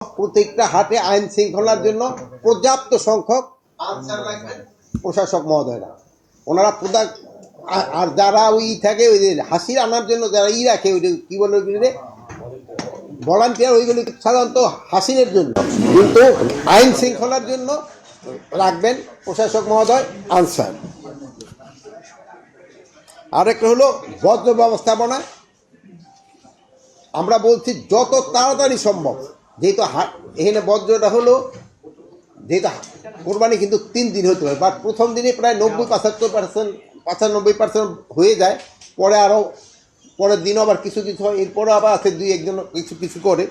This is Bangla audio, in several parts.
প্রত্যেকটা হাটে আইন শৃঙ্খলার জন্য পর্যাপ্ত সংখ্যক প্রশাসক মহোদয়রা ওনারা আর যারা ওই থাকে ওই যে হাসির আনার জন্য যারা রাখে ওই কি বলে ওইগুলি ভলান্টিয়ার ওইগুলি সাধারণত হাসিনের জন্য, কিন্তু আইন শৃঙ্খলার জন্য রাখবেন প্রশাসক মহোদয় আনসার। আরেকটা হলো বজ্র ব্যবস্থাপনা। আমরা বলছি যত তাড়াতাড়ি সম্ভব, যেহেতু এখানে বজ্রটা হলো যেহেতু কোরবানি কিন্তু 3 দিন হতে হয়, বাট প্রথম দিনে প্রায় 95% হয়ে যায়, পরে আরও পরের দিনও আবার কিছু কিছু হয়, এরপরও আবার আছে 2-1 জন কিছু কিছু করে।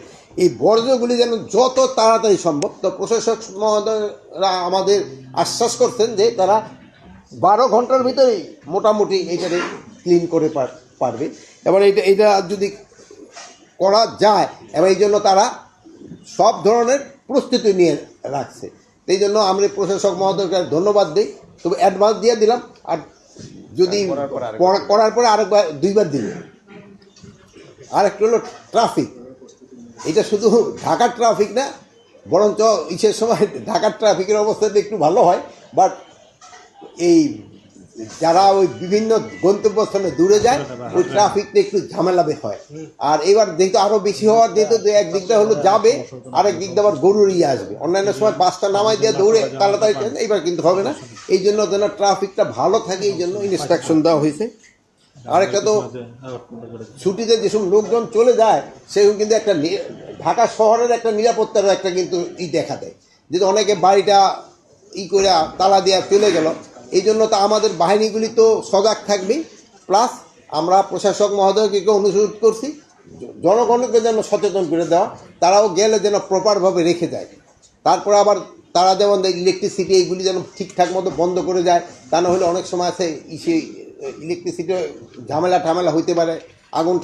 এই বর্জ্যগুলি যেন যত তাড়াতাড়ি সম্ভব, তো প্রশাসক মহোদয়রা আমাদের আশ্বাস করছেন যে তারা 12 ঘন্টার ভিতরেই মোটামুটি এইটাকে ক্লিন করে পারবে। এবার এটা যদি করা যায়, এবং এই জন্য তারা সব ধরনের প্রস্তুতি নিয়ে রাখছে। এই জন্য আমরা প্রশাসক মহোদয়কে ধন্যবাদ দিই, তবে অ্যাডভান্স দিয়ে দিলাম। আর যদি করার পরে আরেকবার 2বার দিলে। আরেকটা হলো ট্রাফিক। এটা শুধু ঢাকার ট্রাফিক না, বরঞ্চ ইসের সময় ঢাকার ট্রাফিকের অবস্থাটা একটু ভালো হয়, বাট এই যারা ওই বিভিন্ন গন্তব্যস্থানে দূরে যায় ওই ট্রাফিকটা একটু ঝামেলা হয়। আর এবার যেহেতু আরও বেশি হওয়ার যেহেতু একদিকটা হলো যাবে, আরেক দিকটা আবার গরুর আসবে। অন্যান্য সময় বাসটা নামাই দিয়ে দৌড়ে তাড়াতাড়ি, এইবার কিন্তু হবে না। এই জন্য যেন ট্রাফিকটা ভালো থাকে, এই জন্য ইনস্ট্রাকশন দেওয়া হয়েছে। আরেকটা তো ছুটিতে যেসব লোকজন চলে যায়, সেরকম কিন্তু একটা ঢাকা শহরের একটা নিরাপত্তার একটা কিন্তু দেখা দেয়, যেহেতু অনেকে বাড়িটা করে তালা দিয়ে চলে গেল। এই জন্য তো আমাদের বাহিনীগুলি তো সজাগ থাকবেই, প্লাস আমরা প্রশাসক মহোদয়কে অনুরোধ করছি জনগণকে যেন সচেতন করে দেওয়া, তারাও গেলে যেন প্রপারভাবে রেখে যায়। তারপরে আবার তারা যেমন ইলেকট্রিসিটি এইগুলি যেন ঠিকঠাক মতো বন্ধ করে যায়, তা না হলে অনেক সময় আছে ইলেকট্রিসিটি ঝামেলা হইতে পারে, আগুন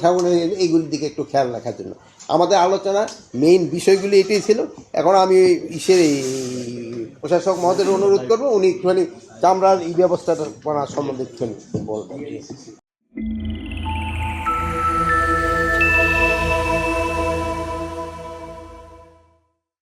এইগুলির দিকে একটু খেয়াল রাখার জন্য আমাদের আলোচনা মেইন বিষয়গুলি এটাই ছিল। এখন আমি প্রশাসক মহোদয়ের অনুরোধ করবো, উনি একটুখানি চামড়ার এই ব্যবস্থাটা করার সম্বন্ধে একটু বলবেন।